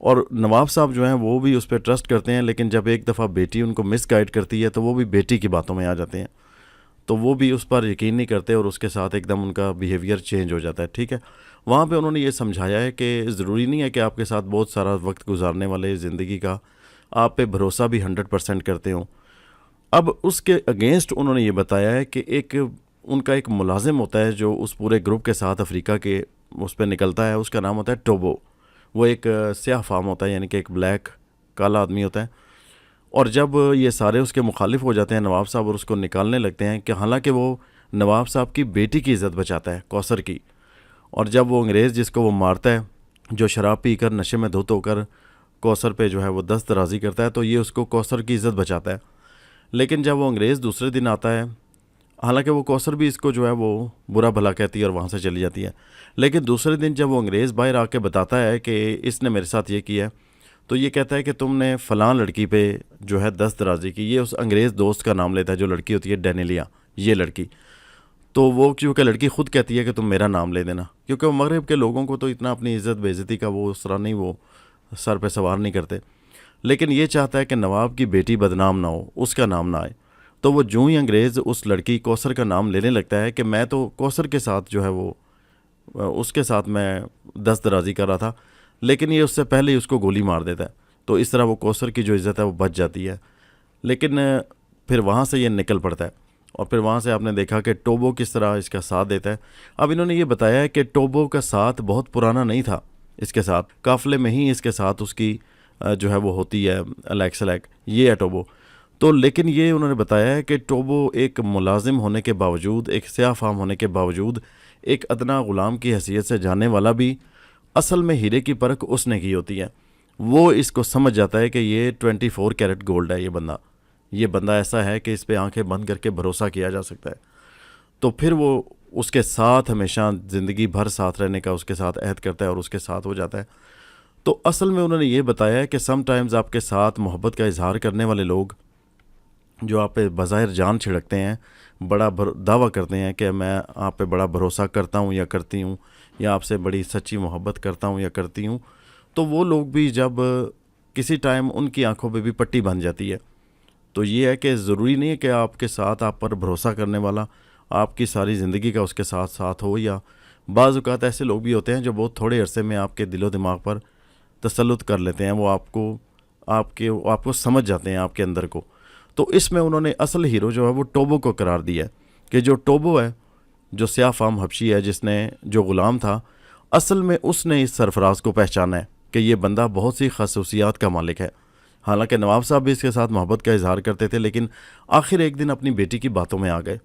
اور نواب صاحب جو ہیں وہ بھی اس پہ ٹرسٹ کرتے ہیں، لیکن جب ایک دفعہ بیٹی ان کو مس گائیڈ کرتی ہے تو وہ بھی بیٹی کی باتوں میں آ جاتے ہیں، تو وہ بھی اس پر یقین نہیں کرتے اور اس کے ساتھ ایک دم ان کا بیہیویئر چینج ہو جاتا ہے. ٹھیک ہے، وہاں پہ انہوں نے یہ سمجھایا ہے کہ ضروری نہیں ہے کہ آپ کے ساتھ بہت سارا وقت گزارنے والے زندگی کا آپ پہ بھروسہ بھی 100% کرتے ہوں. اب اس کے اگینسٹ انہوں نے یہ بتایا ہے کہ ان کا ایک ملازم ہوتا ہے جو اس پورے گروپ کے ساتھ افریقہ کے اس پہ نکلتا ہے، اس کا نام ہوتا ہے ٹوبو. وہ ایک سیاہ فام ہوتا ہے، یعنی کہ ایک بلیک کالا آدمی ہوتا ہے. اور جب یہ سارے اس کے مخالف ہو جاتے ہیں نواب صاحب اور اس کو نکالنے لگتے ہیں، کہ حالانکہ وہ نواب صاحب کی بیٹی کی عزت بچاتا ہے، کوثر کی. اور جب وہ انگریز جس کو وہ مارتا ہے، جو شراب پی کر نشے میں دھت ہو کر کوثر پہ جو ہے وہ دست درازی کرتا ہے، تو یہ اس کو کوثر کی عزت بچاتا ہے. لیکن جب وہ انگریز دوسرے دن آتا ہے، حالانکہ وہ کوثر بھی اس کو جو ہے وہ برا بھلا کہتی ہے اور وہاں سے چلی جاتی ہے، لیکن دوسرے دن جب وہ انگریز باہر آ کے بتاتا ہے کہ اس نے میرے ساتھ یہ کیا ہے، تو یہ کہتا ہے کہ تم نے فلاں لڑکی پہ جو ہے دست درازی کی. یہ اس انگریز دوست کا نام لیتا ہے جو لڑکی ہوتی ہے ڈینیلیا، یہ لڑکی. تو وہ کیونکہ لڑکی خود کہتی ہے کہ تم میرا نام لے دینا، کیونکہ وہ مغرب کے لوگوں کو تو اتنا اپنی عزت بے عزتی کا وہ اس طرح نہیں، وہ سر پہ سوار نہیں کرتے. لیکن یہ چاہتا ہے کہ نواب کی بیٹی بدنام نہ ہو، اس کا نام نہ آئے. تو وہ جو ہی انگریز اس لڑکی کوثر کا نام لینے لگتا ہے کہ میں تو کوثر کے ساتھ جو ہے وہ اس کے ساتھ میں دست درازی کر رہا تھا، لیکن یہ اس سے پہلے ہی اس کو گولی مار دیتا ہے. تو اس طرح وہ کوثر کی جو عزت ہے وہ بچ جاتی ہے. لیکن پھر وہاں سے یہ نکل پڑتا ہے، اور پھر وہاں سے آپ نے دیکھا کہ ٹوبو کس طرح اس کا ساتھ دیتا ہے. اب انہوں نے یہ بتایا ہے کہ ٹوبو کا ساتھ بہت پرانا نہیں تھا، اس کے ساتھ قافلے میں ہی اس کے ساتھ اس کی جو ہے وہ ہوتی ہے الیک سلیک، یہ ہے ٹوبو. تو لیکن یہ انہوں نے بتایا ہے کہ ٹوبو ایک ملازم ہونے کے باوجود، ایک سیاہ فام ہونے کے باوجود، ایک ادنا غلام کی حیثیت سے جانے والا بھی اصل میں ہیرے کی پرکھ اس نے کی ہوتی ہے. وہ اس کو سمجھ جاتا ہے کہ یہ 24 کیرٹ گولڈ ہے، یہ بندہ ایسا ہے کہ اس پہ آنکھیں بند کر کے بھروسہ کیا جا سکتا ہے. تو پھر وہ اس کے ساتھ ہمیشہ زندگی بھر ساتھ رہنے کا اس کے ساتھ عہد کرتا ہے اور اس کے ساتھ ہو جاتا ہے. تو اصل میں انہوں نے یہ بتایا ہے کہ سم ٹائمز آپ کے ساتھ محبت کا اظہار کرنے والے لوگ جو آپ پہ بظاہر جان چھڑکتے ہیں، بڑا دعویٰ کرتے ہیں کہ میں آپ پہ بڑا بھروسہ کرتا ہوں یا کرتی ہوں، یا آپ سے بڑی سچی محبت کرتا ہوں یا کرتی ہوں، تو وہ لوگ بھی جب کسی ٹائم ان کی آنکھوں پہ بھی پٹی بن جاتی ہے. تو یہ ہے کہ ضروری نہیں ہے کہ آپ کے ساتھ آپ پر بھروسہ کرنے والا آپ کی ساری زندگی کا اس کے ساتھ ساتھ ہو، یا بعض اوقات ایسے لوگ بھی ہوتے ہیں جو بہت تھوڑے عرصے میں آپ کے دل و دماغ پر تسلط کر لیتے ہیں، وہ آپ کو سمجھ جاتے ہیں آپ کے اندر کو. تو اس میں انہوں نے اصل ہیرو جو ہے وہ ٹوبو کو قرار دیا ہے، کہ جو ٹوبو ہے، جو سیاہ فام حبشی ہے، جس نے جو غلام تھا، اصل میں اس نے اس سرفراز کو پہچانا ہے کہ یہ بندہ بہت سی خصوصیات کا مالک ہے. حالانکہ نواب صاحب بھی اس کے ساتھ محبت کا اظہار کرتے تھے، لیکن آخر ایک دن اپنی بیٹی کی باتوں میں آ گئے.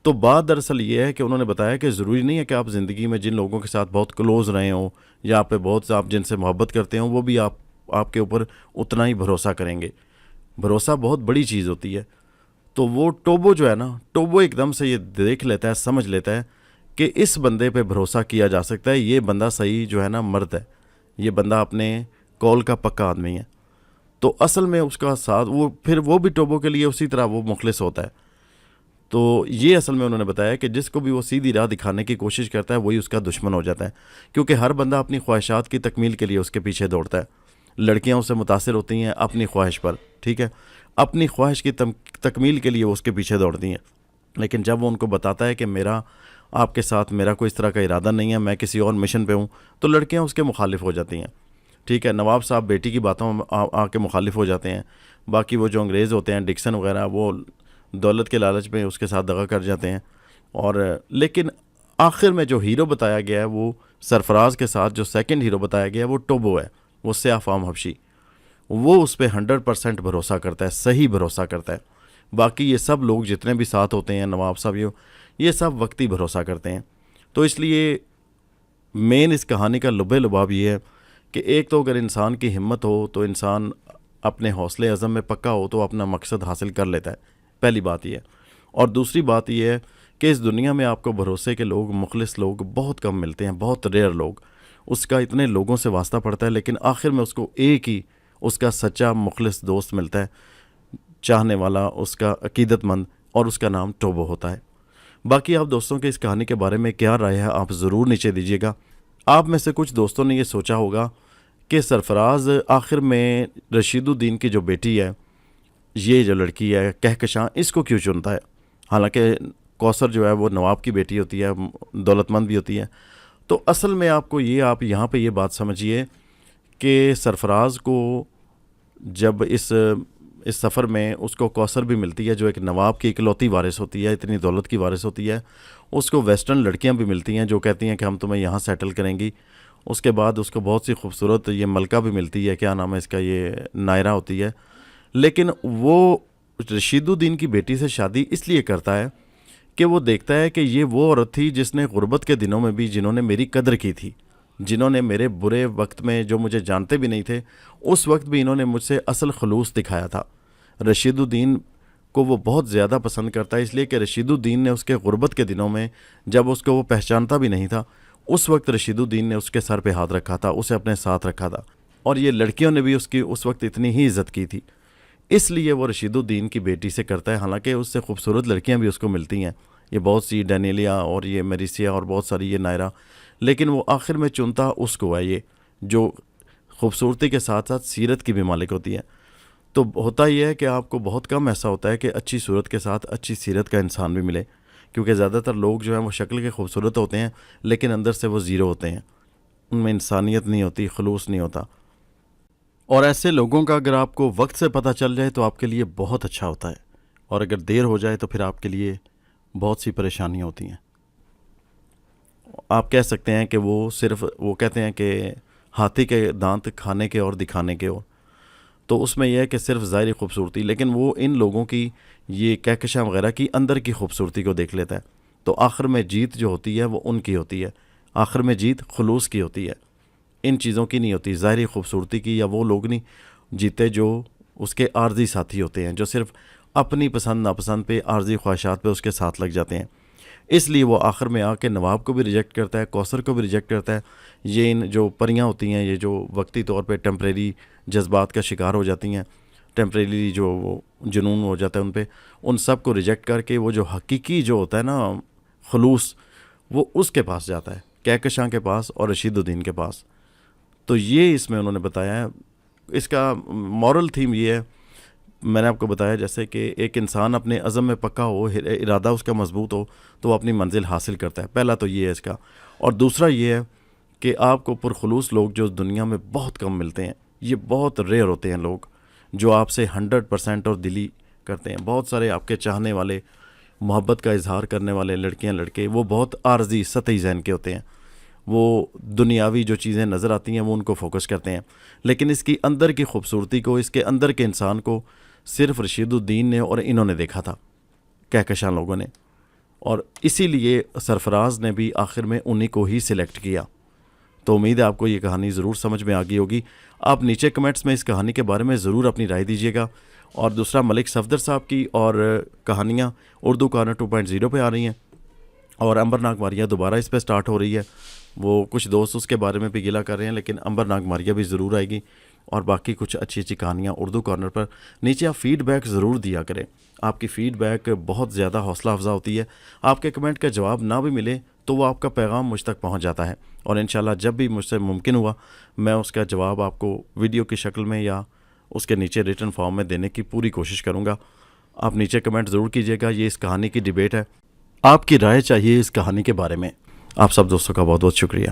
تو بات دراصل یہ ہے کہ انہوں نے بتایا کہ ضروری نہیں ہے کہ آپ زندگی میں جن لوگوں کے ساتھ بہت کلوز رہے ہوں یا آپ پہ بہت آپ جن سے محبت کرتے ہوں، وہ بھی آپ کے اوپر اتنا ہی بھروسہ کریں گے. بھروسہ بہت بڑی چیز ہوتی ہے. تو وہ ٹوبو جو ہے نا، ٹوبو ایک دم سے یہ دیکھ لیتا ہے، سمجھ لیتا ہے کہ اس بندے پہ بھروسہ کیا جا سکتا ہے، یہ بندہ صحیح جو ہے نا مرد ہے، یہ بندہ اپنے کول کا پکا آدمی ہے. تو اصل میں اس کا ساتھ وہ بھی ٹوبو کے لیے اسی طرح وہ مخلص ہوتا ہے. تو یہ اصل میں انہوں نے بتایا کہ جس کو بھی وہ سیدھی راہ دکھانے کی کوشش کرتا ہے وہی اس کا دشمن ہو جاتا ہے، کیونکہ ہر بندہ اپنی خواہشات کی تکمیل کے لیے اس کے پیچھے دوڑتا ہے. لڑکیاں اس سے متاثر ہوتی ہیں اپنی خواہش پر، ٹھیک ہے، اپنی خواہش کی تکمیل کے لیے وہ اس کے پیچھے دوڑتی ہیں. لیکن جب وہ ان کو بتاتا ہے کہ آپ کے ساتھ میرا کوئی اس طرح کا ارادہ نہیں ہے، میں کسی اور مشن پہ ہوں، تو لڑکیاں اس کے مخالف ہو جاتی ہیں. ٹھیک ہے، نواب صاحب بیٹی کی باتوں میں آ کے مخالف ہو جاتے ہیں. باقی وہ جو انگریز ہوتے ہیں، ڈکسن وغیرہ، وہ دولت کے لالچ میں اس کے ساتھ دغا کر جاتے ہیں. لیکن آخر میں جو ہیرو بتایا گیا ہے، وہ سرفراز کے ساتھ جو سیکنڈ ہیرو بتایا گیا ہے وہ ٹوبو ہے، وہ سیاہ فام حبشی. وہ اس پہ 100% بھروسہ کرتا ہے، صحیح بھروسہ کرتا ہے. باقی یہ سب لوگ جتنے بھی ساتھ ہوتے ہیں، نواب صاحب یہ سب وقتی بھروسہ کرتے ہیں. تو اس لیے مین اس کہانی کا لب لباب یہ ہے کہ ایک تو اگر انسان کی ہمت ہو تو انسان اپنے حوصلے عزم میں پکا ہو تو اپنا مقصد حاصل کر لیتا ہے، پہلی بات یہ ہے. اور دوسری بات یہ ہے کہ اس دنیا میں آپ کو بھروسے کے لوگ، مخلص لوگ بہت کم ملتے ہیں، بہت ریئر لوگ. اس کا اتنے لوگوں سے واسطہ پڑتا ہے، لیکن آخر میں اس کو ایک ہی اس کا سچا مخلص دوست ملتا ہے، چاہنے والا، اس کا عقیدت مند، اور اس کا نام ٹوبو ہوتا ہے. باقی آپ دوستوں کے اس کہانی کے بارے میں کیا رائے ہے آپ ضرور نیچے دیجیے گا. آپ میں سے کچھ دوستوں نے یہ سوچا ہوگا کہ سرفراز آخر میں رشید الدین کی جو بیٹی ہے، یہ جو لڑکی ہے کہکشاں، اس کو کیوں چنتا ہے؟ حالانکہ کوثر جو ہے وہ نواب کی بیٹی ہوتی ہے، دولت مند بھی ہوتی ہے۔ تو اصل میں آپ یہاں پہ یہ بات سمجھیے کہ سرفراز کو جب اس سفر میں اس کو کوثر بھی ملتی ہے، جو ایک نواب کی اکلوتی وارث ہوتی ہے، اتنی دولت کی وارث ہوتی ہے، اس کو ویسٹرن لڑکیاں بھی ملتی ہیں جو کہتی ہیں کہ ہم تمہیں یہاں سیٹل کریں گی۔ اس کے بعد اس کو بہت سی خوبصورت یہ ملکہ بھی ملتی ہے، کیا نام ہے اس کا، یہ نائرہ ہوتی ہے۔ لیکن وہ رشید الدین کی بیٹی سے شادی اس لیے کرتا ہے کہ وہ دیکھتا ہے کہ یہ وہ عورت تھی جس نے غربت کے دنوں میں بھی جنہوں نے میری قدر کی تھی، جنہوں نے میرے برے وقت میں، جو مجھے جانتے بھی نہیں تھے، اس وقت بھی انہوں نے مجھ سے اصل خلوص دکھایا تھا۔ رشید الدین کو وہ بہت زیادہ پسند کرتا ہے، اس لیے کہ رشید الدین نے اس کے غربت کے دنوں میں، جب اس کو وہ پہچانتا بھی نہیں تھا، اس وقت رشید الدین نے اس کے سر پہ ہاتھ رکھا تھا، اسے اپنے ساتھ رکھا تھا، اور یہ لڑکیوں نے بھی اس کی اس وقت اتنی ہی عزت کی تھی۔ اس لیے وہ رشید الدین کی بیٹی سے کرتا ہے، حالانکہ اس سے خوبصورت لڑکیاں بھی اس کو ملتی ہیں، یہ بہت سی ڈینیلیا اور یہ میریسیا اور بہت ساری یہ نائرہ، لیکن وہ آخر میں چنتا اس کو ہے، یہ جو خوبصورتی کے ساتھ ساتھ سیرت کی بھی مالک ہوتی ہے۔ تو ہوتا یہ ہے کہ آپ کو بہت کم ایسا ہوتا ہے کہ اچھی صورت کے ساتھ اچھی سیرت کا انسان بھی ملے، کیونکہ زیادہ تر لوگ جو ہیں وہ شکل کے خوبصورت ہوتے ہیں لیکن اندر سے وہ زیرو ہوتے ہیں، ان میں انسانیت نہیں ہوتی، خلوص نہیں ہوتا۔ اور ایسے لوگوں کا اگر آپ کو وقت سے پتہ چل جائے تو آپ کے لیے بہت اچھا ہوتا ہے، اور اگر دیر ہو جائے تو پھر آپ کے لیے بہت سی پریشانیاں ہوتی ہیں۔ آپ کہہ سکتے ہیں کہ وہ کہتے ہیں کہ ہاتھی کے دانت کھانے کے اور دکھانے کے اور، تو اس میں یہ ہے کہ صرف ظاہری خوبصورتی، لیکن وہ ان لوگوں کی یہ کہکشاں وغیرہ کی اندر کی خوبصورتی کو دیکھ لیتا ہے، تو آخر میں جیت جو ہوتی ہے وہ ان کی ہوتی ہے، آخر میں جیت خلوص کی ہوتی ہے، ان چیزوں کی نہیں ہوتی، ظاہری خوبصورتی کی، یا وہ لوگ نہیں جیتے جو اس کے عارضی ساتھی ہوتے ہیں، جو صرف اپنی پسند ناپسند پہ، عارضی خواہشات پہ اس کے ساتھ لگ جاتے ہیں۔ اس لیے وہ آخر میں آ کے نواب کو بھی ریجیکٹ کرتا ہے، کوثر کو بھی ریجیکٹ کرتا ہے۔ یہ ان جو پریاں ہوتی ہیں، یہ جو وقتی طور پہ ٹیمپریری جذبات کا شکار ہو جاتی ہیں، ٹیمپریری جو وہ جنون ہو جاتا ہے ان پہ، ان سب کو ریجیکٹ کر کے وہ جو حقیقی جو ہوتا ہے نا خلوص، وہ اس کے پاس جاتا ہے، کہکشاں کے پاس اور رشید الدین کے پاس۔ تو یہ اس میں انہوں نے بتایا ہے۔ اس کا مورل تھیم یہ ہے، میں نے آپ کو بتایا جیسے کہ ایک انسان اپنے عزم میں پکا ہو، ارادہ اس کا مضبوط ہو، تو وہ اپنی منزل حاصل کرتا ہے۔ پہلا تو یہ ہے اس کا، اور دوسرا یہ ہے کہ آپ کو پرخلوص لوگ جو دنیا میں بہت کم ملتے ہیں، یہ بہت ریئر ہوتے ہیں لوگ جو آپ سے 100% اور دلی کرتے ہیں۔ بہت سارے آپ کے چاہنے والے، محبت کا اظہار کرنے والے لڑکیاں لڑکے، وہ بہت عارضی سطحی ذہن کے ہوتے ہیں، وہ دنیاوی جو چیزیں نظر آتی ہیں وہ ان کو فوکس کرتے ہیں، لیکن اس کی اندر کی خوبصورتی کو، اس کے اندر کے انسان کو صرف رشید الدین نے اور انہوں نے دیکھا تھا، کہکشاں لوگوں نے، اور اسی لیے سرفراز نے بھی آخر میں انہی کو ہی سلیکٹ کیا۔ تو امید ہے آپ کو یہ کہانی ضرور سمجھ میں آ گئی ہوگی۔ آپ نیچے کمنٹس میں اس کہانی کے بارے میں ضرور اپنی رائے دیجیے گا، اور دوسرا ملک صفدر صاحب کی اور کہانیاں اردو کارنر 2.0 پہ آ رہی ہیں، اور امبر ناگ ماریہ دوبارہ اس پہ سٹارٹ ہو رہی ہے۔ وہ کچھ دوست اس کے بارے میں بھی گلہ کر رہے ہیں، لیکن امبر ناگ ماریہ بھی ضرور آئے گی، اور باقی کچھ اچھی اچھی کہانیاں اردو کارنر پر۔ نیچے آپ فیڈ بیک ضرور دیا کریں، آپ کی فیڈ بیک بہت زیادہ حوصلہ افزا ہوتی ہے۔ آپ کے کمنٹ کا جواب نہ بھی ملے تو وہ آپ کا پیغام مجھ تک پہنچ جاتا ہے، اور انشاءاللہ جب بھی مجھ سے ممکن ہوا میں اس کا جواب آپ کو ویڈیو کی شکل میں یا اس کے نیچے ریٹن فارم میں دینے کی پوری کوشش کروں گا۔ آپ نیچے کمنٹ ضرور کیجیے گا، یہ اس کہانی کی ڈیبیٹ ہے، آپ کی رائے چاہیے اس کہانی کے بارے میں۔ آپ سب دوستوں کا بہت بہت شکریہ۔